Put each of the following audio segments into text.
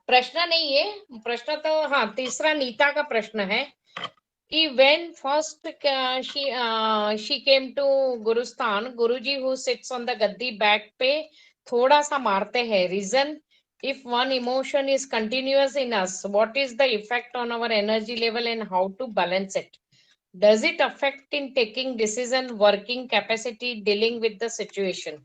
प्रश्न नहीं है, प्रश्न तो हाँ तीसरा नीता का प्रश्न है कि when first she came to Gurusthan, Guruji who sits on the gaddi back पे थोड़ा सा मारते हैं. Reason, if one emotion is continuous in us, what is the effect on our energy level and how to balance it? Does it affect in taking decision, working capacity, dealing with the situation?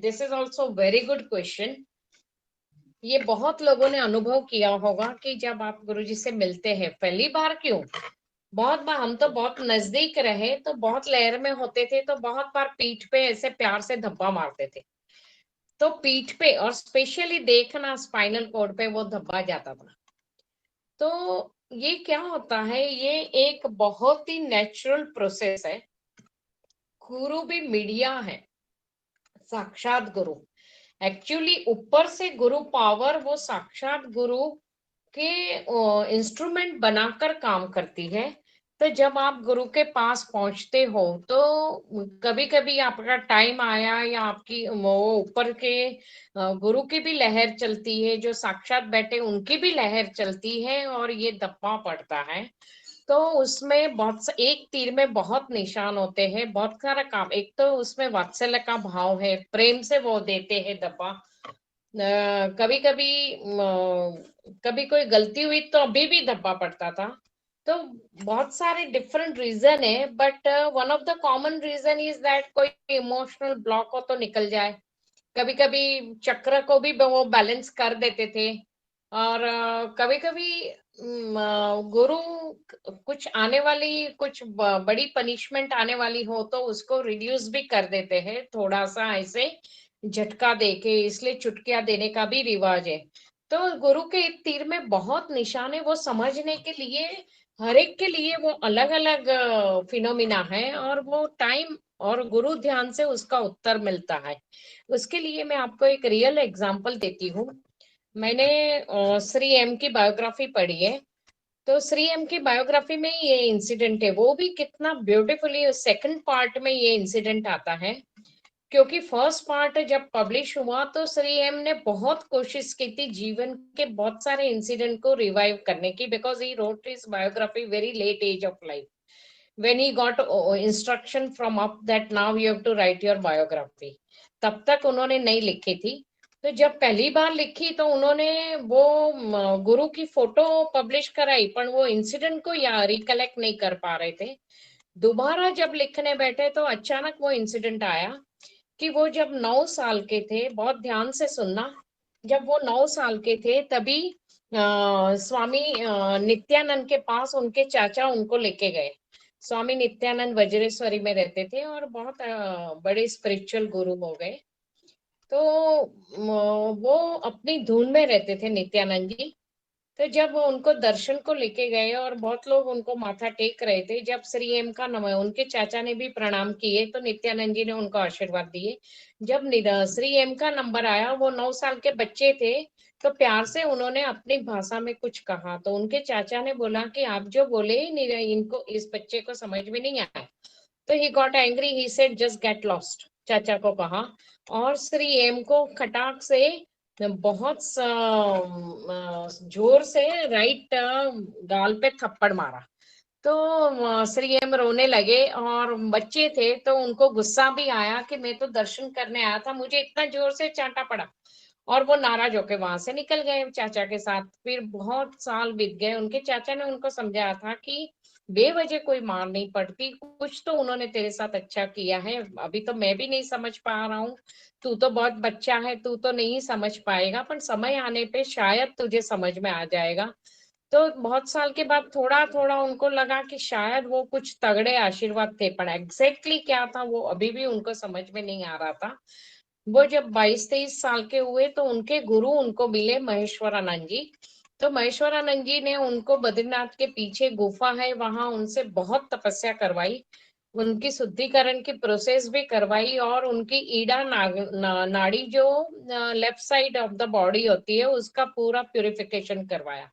This is also very good question. ये बहुत लोगों ने अनुभव किया होगा कि जब आप गुरुजी से मिलते हैं, पहली बार क्यों, बहुत बार हम तो बहुत नजदीक रहे तो बहुत लहर में होते थे, तो बहुत बार पीठ पे ऐसे प्यार से धब्बा मारते थे, तो पीठ पे और स्पेशली देखना स्पाइनल कॉर्ड पे वो धब्बा जाता था. तो ये क्या होता है, ये एक बहुत ही नेचुरल प्रोसेस है. गुरु भी मीडिया है, साक्षात गुरु. एक्चुअली ऊपर से गुरु पावर वो साक्षात गुरु के इंस्ट्रूमेंट बनाकर काम करती है. तो जब आप गुरु के पास पहुंचते हो तो कभी कभी आपका टाइम आया या आपकी वो ऊपर के गुरु की भी लहर चलती है, जो साक्षात बैठे उनकी भी लहर चलती है और ये दब्बा पड़ता है. तो उसमें एक तीर में बहुत निशान होते हैं, बहुत सारा काम. एक तो उसमें वात्सल्य का भाव है, प्रेम से वो देते हैं दबा. कभी कभी कभी कोई गलती हुई तो अभी भी धब्बा पड़ता था. तो बहुत सारे डिफरेंट रीजन है, but one of the common reason is that कोई इमोशनल ब्लॉक हो तो निकल जाए. कभी कभी चक्र को भी वो बैलेंस कर देते थे. और कभी कभी गुरु कुछ आने वाली, कुछ बड़ी पनिशमेंट आने वाली हो तो उसको रिड्यूस भी कर देते हैं, थोड़ा सा ऐसे झटका देके. इसलिए चुटकियां देने का भी रिवाज है. तो गुरु के एक तीर में बहुत निशान है, वो समझने के लिए हर एक के लिए वो अलग अलग फिनोमिना है, और वो टाइम और गुरु ध्यान से उसका उत्तर मिलता है. उसके लिए मैं आपको एक रियल एग्जांपल देती हूँ. मैंने श्री एम की बायोग्राफी पढ़ी है. तो श्री एम की बायोग्राफी में ये इंसिडेंट है, वो भी कितना ब्यूटीफुली सेकंड पार्ट में ये इंसिडेंट आता है. क्योंकि फर्स्ट पार्ट जब पब्लिश हुआ तो श्री एम ने बहुत कोशिश की थी जीवन के बहुत सारे इंसिडेंट को रिवाइव करने की, because he wrote his biography very late age of life, when he got instruction from up that now you have to write your biography. तब तक उन्होंने नहीं लिखी थी. तो जब पहली बार लिखी तो उन्होंने वो गुरु की फोटो पब्लिश कराई, पर वो इंसिडेंट को या रिकलेक्ट नहीं कर पा रहे थे. दोबारा जब लिखने बैठे तो अचानक वो इंसिडेंट आया कि वो जब 9 साल के थे, बहुत ध्यान से सुनना, जब वो 9 साल के थे तभी स्वामी नित्यानंद के पास उनके चाचा उनको लेके गए. स्वामी नित्यानंद वज्रेश्वरी में रहते थे और बहुत बड़े स्पिरिचुअल गुरु हो गए. तो वो अपनी धुन में रहते थे नित्यानंद जी. तो जब वो उनको दर्शन को लेके गए और बहुत लोग उनको माथा टेक रहे थे, जब श्री एम का नम उनके चाचा ने भी प्रणाम किए तो नित्यानंद जी ने उनको आशीर्वाद दिए. जब श्री एम का नंबर आया, वो 9 साल के बच्चे थे, तो प्यार से उन्होंने अपनी भाषा में कुछ कहा. तो उनके चाचा ने बोला कि आप जो बोले इनको, इस बच्चे को समझ में नहीं आया. तो he got angry, he said just get lost, चाचा को कहा. और श्री एम को खटाक से बहुत जोर से राइट गाल पे थप्पड़ मारा. तो श्री एम रोने लगे और बच्चे थे तो उनको गुस्सा भी आया कि मैं तो दर्शन करने आया था, मुझे इतना जोर से चांटा पड़ा. और वो नाराज होके वहां से निकल गए चाचा के साथ. फिर बहुत साल बीत गए, उनके चाचा ने उनको समझाया था कि बेवजह कोई मार नहीं पड़ती, कुछ तो उन्होंने तेरे साथ अच्छा किया है, अभी तो मैं भी नहीं समझ पा रहा हूँ, तू तो बहुत बच्चा है, तू तो नहीं समझ पाएगा, पर समय आने पे शायद तुझे समझ में आ जाएगा. तो बहुत साल के बाद थोड़ा थोड़ा उनको लगा कि शायद वो कुछ तगड़े आशीर्वाद थे, पर एग्जैक्टली क्या था वो अभी भी उनको समझ में नहीं आ रहा था. वो जब 22-23 साल के हुए तो उनके गुरु उनको मिले महेश्वरानंद जी. तो महेश्वरानंद जी ने उनको बद्रीनाथ के पीछे गुफा है वहां उनसे बहुत तपस्या करवाई, उनकी शुद्धिकरण की प्रोसेस भी करवाई, और उनकी ईड़ा नाड़ी जो left side of the body होती है उसका पूरा प्यूरिफिकेशन करवाया,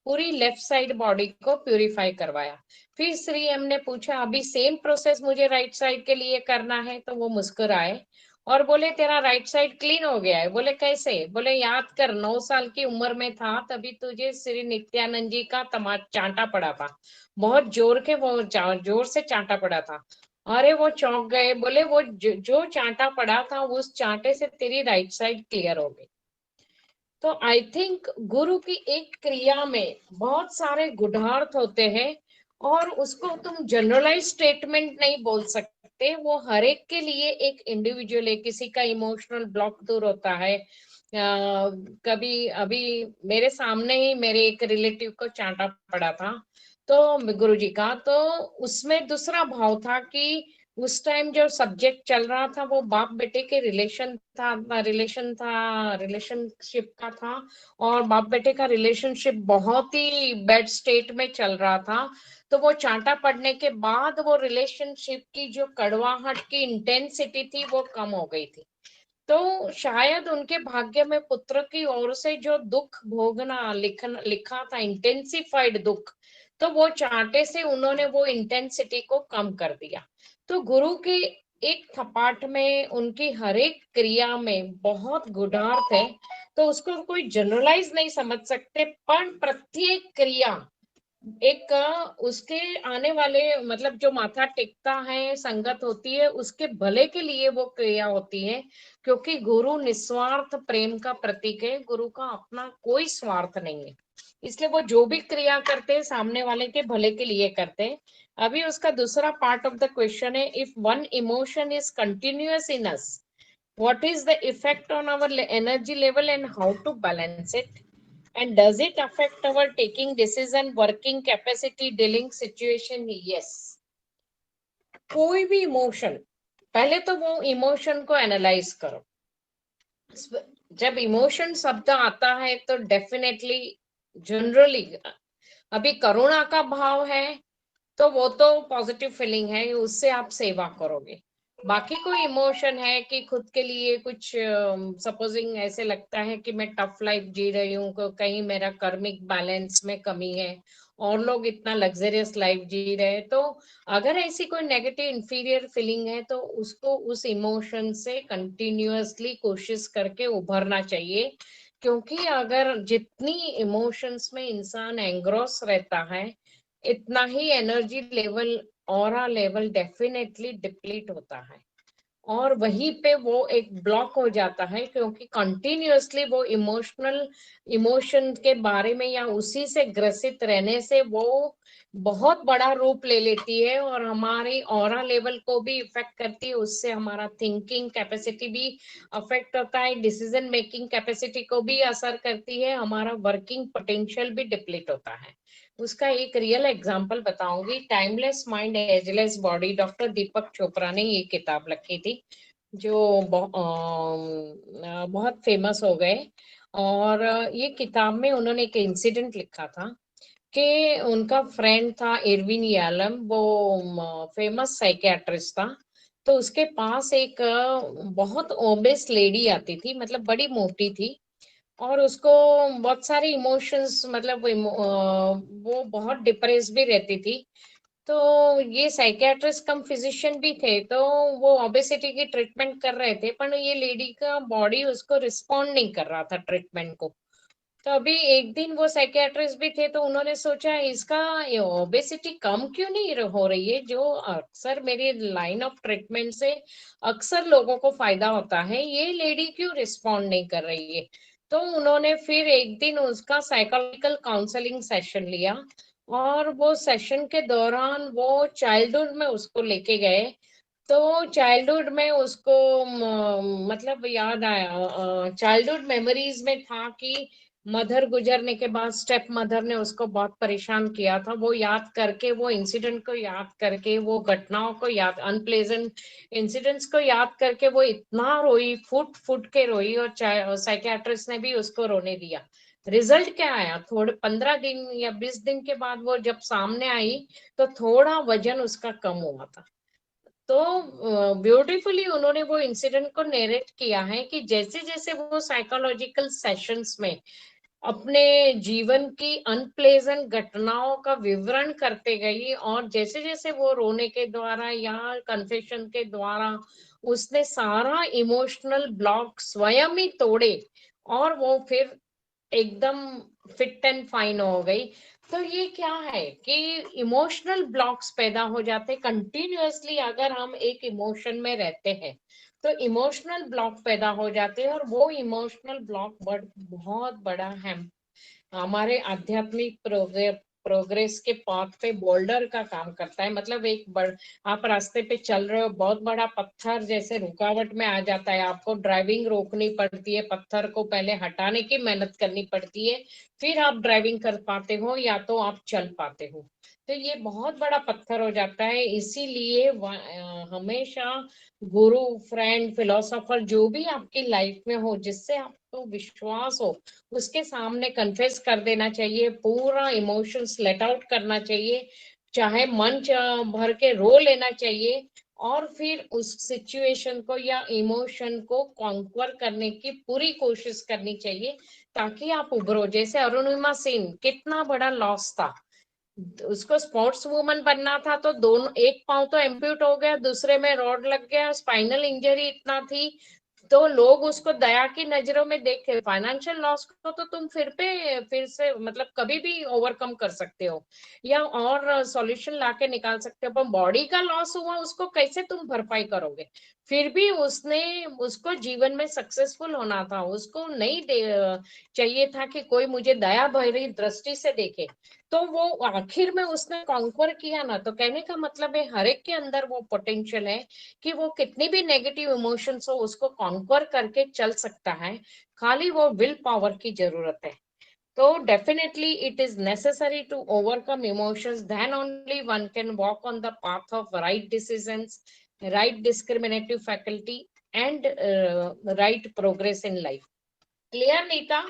पूरी लेफ्ट साइड बॉडी को प्यूरिफाई करवाया. फिर श्री एम ने पूछा अभी सेम प्रोसेस मुझे राइट साइड के लिए करना है, तो वो मुस्कुराए और बोले तेरा राइट साइड क्लीन हो गया है। बोले कैसे? बोले याद कर 9 साल की उम्र में था तभी तुझे श्री नित्यानंद जी का चांटा पड़ा था, बहुत जोर के वो जोर से चांटा पड़ा था। अरे वो चौंक गए, बोले वो जो चांटा पड़ा था उस चांटे से तेरी राइट साइड क्लियर हो गई। तो आई थिंक गुरु की एक क्रिया में बहुत सारे गुणार्थ होते हैं और उसको तुम जनरलाइज स्टेटमेंट नहीं बोल सकते। वो हर एक के लिए एक इंडिविजुअल है। किसी का इमोशनल ब्लॉक दूर होता है। कभी अभी मेरे सामने ही मेरे एक रिलेटिव को चांटा पड़ा था तो गुरुजी का, तो उसमें दूसरा भाव था कि उस टाइम जो सब्जेक्ट चल रहा था वो बाप बेटे के रिलेशनशिप का था। और बाप बेटे का रिलेशनशिप बहुत ही बैड स्टेट में चल रहा था। तो वो चांटा पड़ने के बाद वो रिलेशनशिप की जो कड़वाहट की इंटेंसिटी थी वो कम हो गई थी। तो शायद उनके भाग्य में पुत्र की ओर से जो दुख भोगना लिखा था, इंटेंसिफाइड दुख, तो वो चांटे से उन्होंने वो इंटेंसिटी को कम कर दिया। तो गुरु के एक थपाट में उनकी हर एक क्रिया में बहुत गुणार्थ है। तो उसको कोई जनरलाइज नहीं समझ सकते, पर प्रत्येक क्रिया एक उसके आने वाले मतलब जो माथा टेकता है, संगत होती है, उसके भले के लिए वो क्रिया होती है। क्योंकि गुरु निस्वार्थ प्रेम का प्रतीक है, गुरु का अपना कोई स्वार्थ नहीं है। इसलिए वो जो भी क्रिया करते हैं सामने वाले के भले के लिए करते हैं। अभी उसका दूसरा पार्ट ऑफ द क्वेश्चन है, if one emotion is continuous in us, what is the effect on our energy level and how to balance it, and does it affect our taking decision, working capacity, dealing situation? Yes. कोई भी emotion, पहले तो वो emotion को analyse करो। जब emotion शब्द आता है तो डेफिनेटली जनरली अभी करुणा का भाव है तो वो तो पॉजिटिव फीलिंग है, उससे आप सेवा करोगे। बाकी कोई इमोशन है कि खुद के लिए कुछ सपोजिंग ऐसे लगता है कि मैं टफ लाइफ जी रही हूँ, कहीं मेरा कर्मिक बैलेंस में कमी है और लोग इतना लग्जरियस लाइफ जी रहे हैं, तो अगर ऐसी कोई नेगेटिव इंफीरियर फीलिंग है तो उसको उस इमोशन से कंटिन्यूअसली कोशिश करके उभरना चाहिए। क्योंकि अगर जितनी इमोशंस में इंसान एंग्रोस रहता है इतना ही energy level, aura level definitely deplete होता है और वहीं पे वो एक ब्लॉक हो जाता है। क्योंकि कंटिन्यूअसली वो इमोशन के बारे में या उसी से ग्रसित रहने से वो बहुत बड़ा रूप ले लेती है और हमारी ऑरा लेवल को भी इफेक्ट करती है। उससे हमारा थिंकिंग कैपेसिटी भी अफेक्ट होता है, डिसीजन मेकिंग कैपेसिटी को भी असर करती है, हमारा वर्किंग पोटेंशियल भी डिप्लीट होता है। उसका एक रियल एग्जांपल बताऊंगी, timeless mind ageless body, doctor Deepak Chopra ने ये किताब लिखी थी जो बहुत फेमस हो गए। और ये किताब में उन्होंने एक इंसिडेंट लिखा था कि उनका फ्रेंड था इरविन यालम, वो फेमस साइकियाट्रिस्ट था। तो उसके पास एक बहुत ओबेस लेडी आती थी, मतलब बड़ी मोटी थी और उसको बहुत सारे इमोशंस, मतलब वो बहुत डिप्रेस भी रहती थी। तो ये साइकियाट्रिस्ट कम फिजिशियन भी थे, तो वो ओबेसिटी की ट्रीटमेंट कर रहे थे, पर ये लेडी का बॉडी उसको रिस्पॉन्ड नहीं कर रहा था ट्रीटमेंट को। तो अभी एक दिन वो साइकियाट्रिस्ट भी थे तो उन्होंने सोचा इसका ये ओबेसिटी कम क्यों नहीं हो रही है, जो अक्सर मेरी लाइन ऑफ ट्रीटमेंट से अक्सर लोगों को फायदा होता है, ये लेडी क्यों रिस्पॉन्ड नहीं कर रही है। तो उन्होंने फिर एक दिन उसका साइकोलॉजिकल काउंसलिंग सेशन लिया और वो सेशन के दौरान वो चाइल्डहुड में उसको लेके गए। तो चाइल्डहुड में उसको मतलब याद आया, चाइल्डहुड मेमोरीज में था कि मदर गुजरने के बाद स्टेप मदर ने उसको बहुत परेशान किया था। वो याद करके, वो इंसिडेंट को याद करके, वो घटनाओं को याद, अनप्लेजेंट इंसिडेंट्स को याद करके वो इतना रोई, फुट फुट के रोई और साइकियाट्रिस्ट ने भी उसको रोने दिया। रिजल्ट क्या आया, थोड़े 15 दिन या 20 दिन के बाद वो जब सामने आई तो थोड़ा वजन उसका कम हुआ था। तो ब्यूटीफुली उन्होंने वो इंसिडेंट को नरेट किया है कि जैसे जैसे वो साइकोलॉजिकल सेशंस में अपने जीवन की अनप्लेजेंट घटनाओं का विवरण करते गई और जैसे जैसे वो रोने के द्वारा या कन्फेशन के द्वारा उसने सारा इमोशनल ब्लॉक स्वयं ही तोड़े और वो फिर एकदम फिट एंड फाइन हो गई। तो ये क्या है कि इमोशनल ब्लॉक्स पैदा हो जाते कंटिन्यूअसली, अगर हम एक इमोशन में रहते हैं तो इमोशनल ब्लॉक पैदा हो जाते हैं, और वो इमोशनल ब्लॉक बहुत बड़ा है हमारे आध्यात्मिक प्रोग्रेस के पाथ पे बोल्डर का काम करता है। मतलब आप रास्ते पे चल रहे हो, बहुत बड़ा पत्थर जैसे रुकावट में आ जाता है, आपको ड्राइविंग रोकनी पड़ती है, पत्थर को पहले हटाने की मेहनत करनी पड़ती है, फिर आप ड्राइविंग कर पाते हो या तो आप चल पाते हो। तो ये बहुत बड़ा पत्थर हो जाता है। इसीलिए हमेशा गुरु, फ्रेंड, फिलोसोफर जो भी आपकी लाइफ में हो, जिससे आपको विश्वास हो, उसके सामने कन्फेस कर देना चाहिए, पूरा इमोशंस लेट आउट करना चाहिए, चाहे मन भर के रो लेना चाहिए, और फिर उस सिचुएशन को या इमोशन को कॉन्क्वर करने की पूरी कोशिश करनी चाहिए, ताकि आप उभरो। जैसे अरुणिमा सिंह, कितना बड़ा लॉस था, उसको स्पोर्ट्स वुमन बनना था, तो दोनों, एक पांव तो एम्प्यूट हो गया, दूसरे में रॉड लग गया, स्पाइनल इंजरी इतना थी, तो लोग उसको दया की नजरों में देखे। फाइनेंशियल लॉस को तो तुम फिर से मतलब कभी भी ओवरकम कर सकते हो या और सॉल्यूशन लाके निकाल सकते हो, पर बॉडी का लॉस हुआ, उसको कैसे तुम भरपाई करोगे? फिर भी उसको जीवन में सक्सेसफुल होना था, उसको नहीं चाहिए था कि कोई मुझे दया भरी दृष्टि से देखे, तो वो आखिर में उसने कॉन्कर किया ना। तो कहने का मतलब है हर एक के अंदर वो पोटेंशियल है कि वो कितनी भी नेगेटिव इमोशंस हो उसको कॉन्कर करके चल सकता है, खाली वो विल पावर की जरूरत है। तो definitely it is necessary to overcome emotions, then only one can walk on the path of right decisions, right discriminative faculty and right progress in life. Clear Nita?